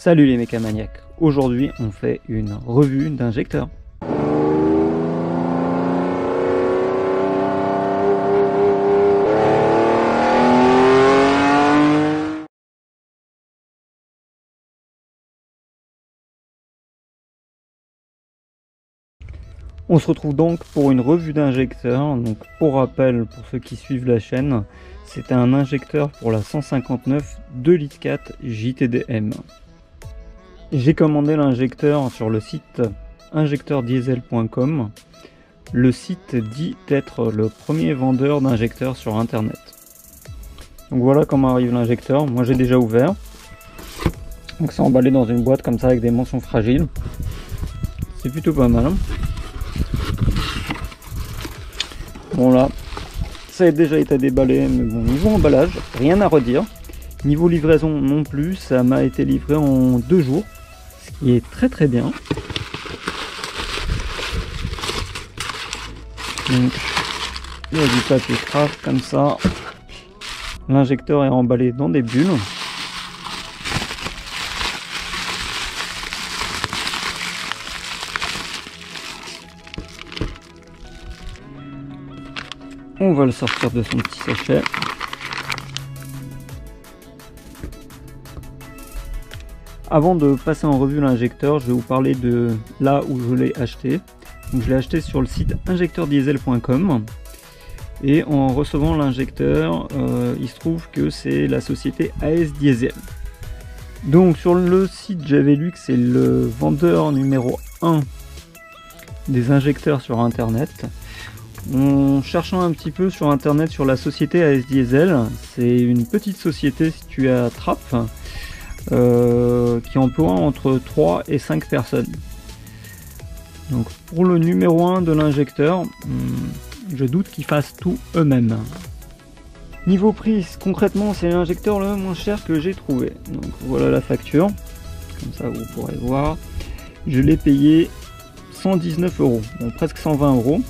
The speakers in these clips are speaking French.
Salut les mécamaniacs, aujourd'hui on fait une revue d'injecteurs. On se retrouve donc pour une revue d'injecteurs. Donc pour rappel, pour ceux qui suivent la chaîne, c'est un injecteur pour la 159 2,4 litres JTDM. J'ai commandé l'injecteur sur le site injecteurdiesel.com. Le site dit être le premier vendeur d'injecteurs sur internet. Donc voilà comment arrive l'injecteur. Moi j'ai déjà ouvert. Donc c'est emballé dans une boîte comme ça avec des mentions fragiles. C'est plutôt pas mal. Bon là, ça a déjà été déballé, mais bon, niveau emballage, rien à redire. Niveau livraison non plus, ça m'a été livré en 2 jours, ce qui est très bien. Donc, il y a du papier craft comme ça. L'injecteur est emballé dans des bulles. On va le sortir de son petit sachet. Avant de passer en revue l'injecteur, je vais vous parler de là où je l'ai acheté. Donc, je l'ai acheté sur le site injecteurdiesel.com et en recevant l'injecteur, il se trouve que c'est la société AS Diesel. Donc sur le site, j'avais lu que c'est le vendeur numéro 1 des injecteurs sur internet. En cherchant un petit peu sur internet sur la société AS Diesel, c'est une petite société située à Trappes qui emploie entre 3 et 5 personnes. Donc pour le numéro 1 de l'injecteur, je doute qu'ils fassent tout eux-mêmes. Niveau prix, concrètement c'est l'injecteur le moins cher que j'ai trouvé. Donc voilà la facture, comme ça vous pourrez voir. Je l'ai payé 119 €, bon, presque 120 €.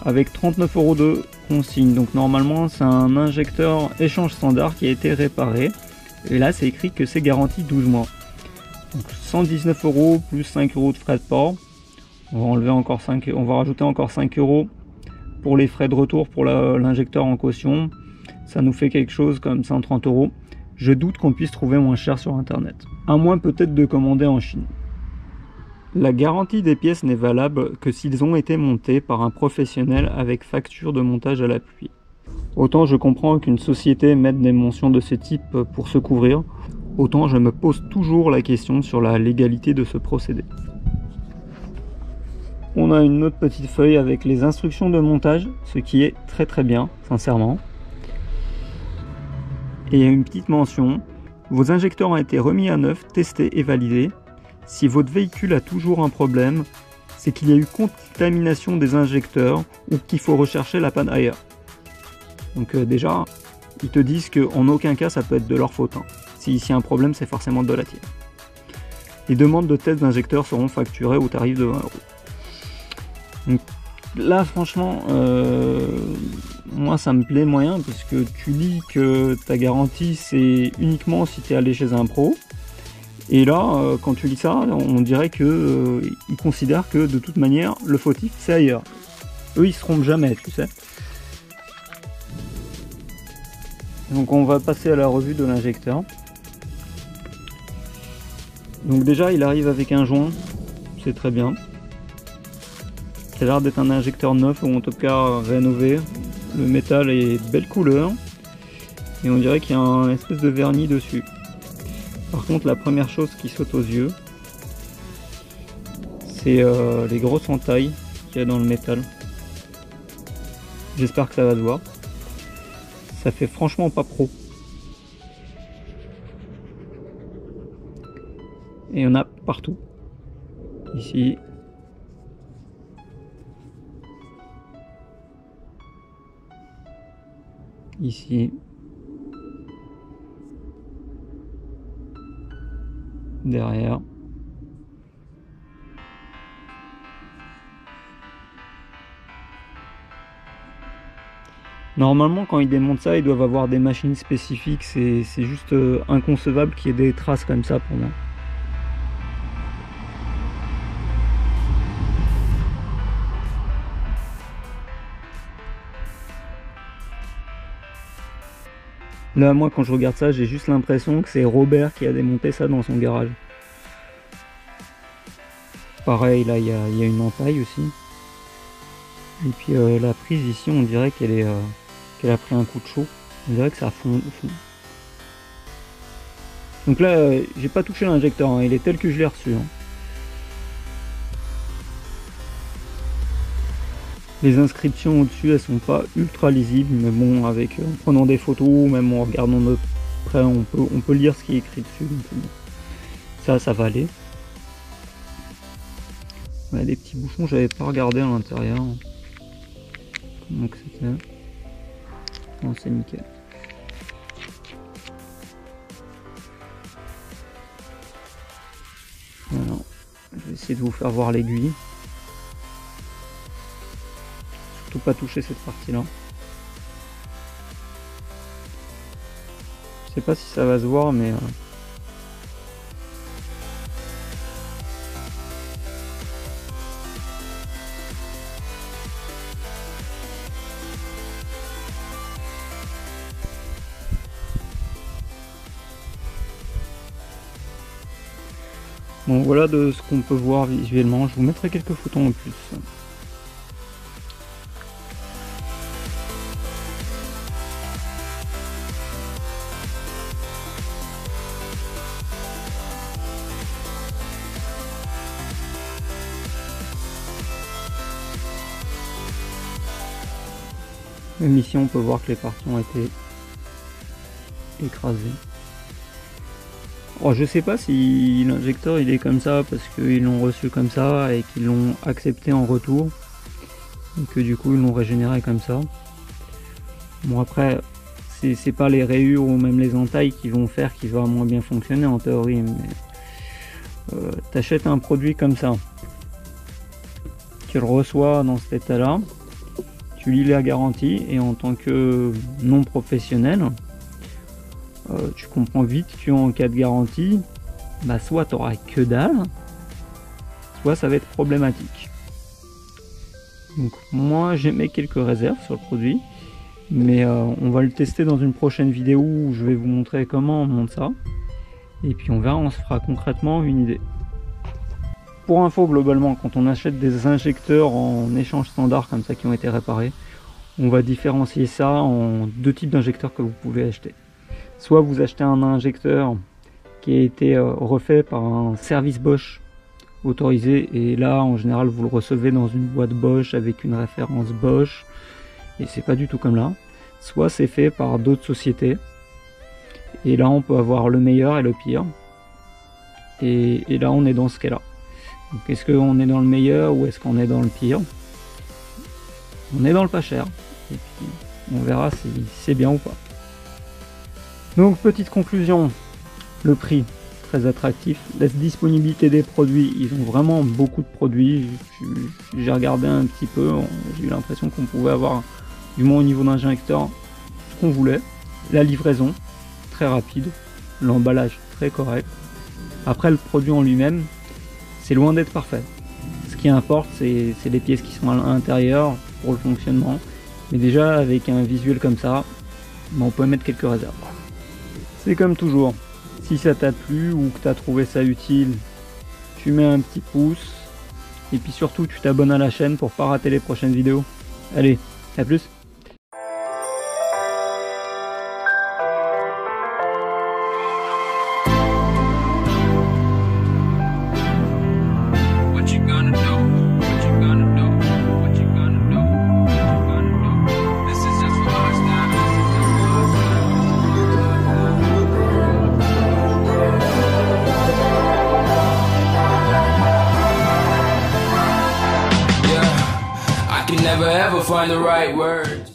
Avec 39 € de consigne. Donc normalement c'est un injecteur échange standard qui a été réparé. Et là c'est écrit que c'est garanti 12 mois. Donc 119 € plus 5 € de frais de port. On va enlever encore 5, on va rajouter encore 5 € pour les frais de retour pour l'injecteur en caution. Ça nous fait quelque chose comme 130 €. Je doute qu'on puisse trouver moins cher sur internet. À moins peut-être de commander en Chine. La garantie des pièces n'est valable que s'ils ont été montés par un professionnel avec facture de montage à l'appui. Autant je comprends qu'une société mette des mentions de ce type pour se couvrir, autant je me pose toujours la question sur la légalité de ce procédé. On a une autre petite feuille avec les instructions de montage, ce qui est très bien, sincèrement. Et une petite mention, vos injecteurs ont été remis à neuf, testés et validés. Si votre véhicule a toujours un problème, c'est qu'il y a eu contamination des injecteurs ou qu'il faut rechercher la panne ailleurs. Donc déjà, ils te disent qu'en aucun cas ça peut être de leur faute. S'il y a un problème, c'est forcément de la tienne. Les demandes de tests d'injecteurs seront facturées au tarif de 20 €. Donc là franchement, moi ça me plaît moyen parce que tu lis que ta garantie c'est uniquement si tu es allé chez un pro. Et là, quand tu lis ça, on dirait que ils considèrent que de toute manière, le fautif, c'est ailleurs. Eux, ils se trompent jamais, tu sais. Donc on va passer à la revue de l'injecteur. Donc déjà, il arrive avec un joint, c'est très bien. Ça a l'air d'être un injecteur neuf, ou en tout cas rénové. Le métal est de belle couleur. Et on dirait qu'il y a un espèce de vernis dessus. Par contre, la première chose qui saute aux yeux, c'est les grosses entailles qu'il y a dans le métal. J'espère que ça va se voir. Ça fait franchement pas pro. Et il y en a partout. Ici. Ici. Derrière. Normalement quand ils démontent ça, ils doivent avoir des machines spécifiques, c'est juste inconcevable qu'il y ait des traces comme ça pour moi. Là, moi, quand je regarde ça, j'ai juste l'impression que c'est Robert qui a démonté ça dans son garage. Pareil, là, il y a une entaille aussi. Et puis la prise ici, on dirait qu'elle a pris un coup de chaud. On dirait que ça fond. Donc là, j'ai pas touché l'injecteur, hein. Il est tel que je l'ai reçu. Hein. Les inscriptions au-dessus, elles sont pas ultra lisibles, mais bon, en prenant des photos, même en regardant de près, on peut lire ce qui est écrit dessus. Donc bon. Ça va aller. Ouais, des petits bouchons, j'avais pas regardé à l'intérieur. Comment que c'était. Non, c'est nickel. Voilà. Je vais essayer de vous faire voir l'aiguille. Surtout pas toucher cette partie-là. Je sais pas si ça va se voir, mais bon, voilà de ce qu'on peut voir visuellement. Je vous mettrai quelques photos en plus. Même ici, on peut voir que les parties ont été écrasées. Oh, je sais pas si l'injecteur il est comme ça parce qu'ils l'ont reçu comme ça et qu'ils l'ont accepté en retour et que du coup ils l'ont régénéré comme ça. Bon, après, c'est pas les rayures ou même les entailles qui vont faire qu'il va moins bien fonctionner en théorie, mais t'achètes un produit comme ça, tu le reçois dans cet état là, tu lis la garantie et en tant que non professionnel, tu comprends vite qu'en cas de garantie, bah soit tu auras que dalle, soit ça va être problématique. Donc moi j'émets quelques réserves sur le produit, mais on va le tester dans une prochaine vidéo où je vais vous montrer comment on monte ça. Et puis on verra, on se fera concrètement une idée. Pour info, globalement, quand on achète des injecteurs en échange standard comme ça qui ont été réparés, on va différencier ça en deux types d'injecteurs que vous pouvez acheter. Soit vous achetez un injecteur qui a été refait par un service Bosch autorisé, et là en général vous le recevez dans une boîte Bosch avec une référence Bosch, et c'est pas du tout comme là. Soit c'est fait par d'autres sociétés, et là on peut avoir le meilleur et le pire, et là on est dans ce cas-là. Donc est-ce qu'on est dans le meilleur ou est-ce qu'on est dans le pire? On est dans le pas cher, et puis on verra si c'est bien ou pas. Donc petite conclusion, le prix très attractif, la disponibilité des produits, ils ont vraiment beaucoup de produits. J'ai regardé un petit peu, j'ai eu l'impression qu'on pouvait avoir, du moins au niveau d'injecteur, ce qu'on voulait. La livraison très rapide, l'emballage très correct. Après le produit en lui-même, c'est loin d'être parfait. Ce qui importe, c'est les pièces qui sont à l'intérieur pour le fonctionnement. Mais déjà avec un visuel comme ça, on peut mettre quelques réserves. C'est comme toujours, si ça t'a plu ou que tu as trouvé ça utile, tu mets un petit pouce. Et puis surtout, tu t'abonnes à la chaîne pour pas rater les prochaines vidéos. Allez, à plus! Never ever find the right word.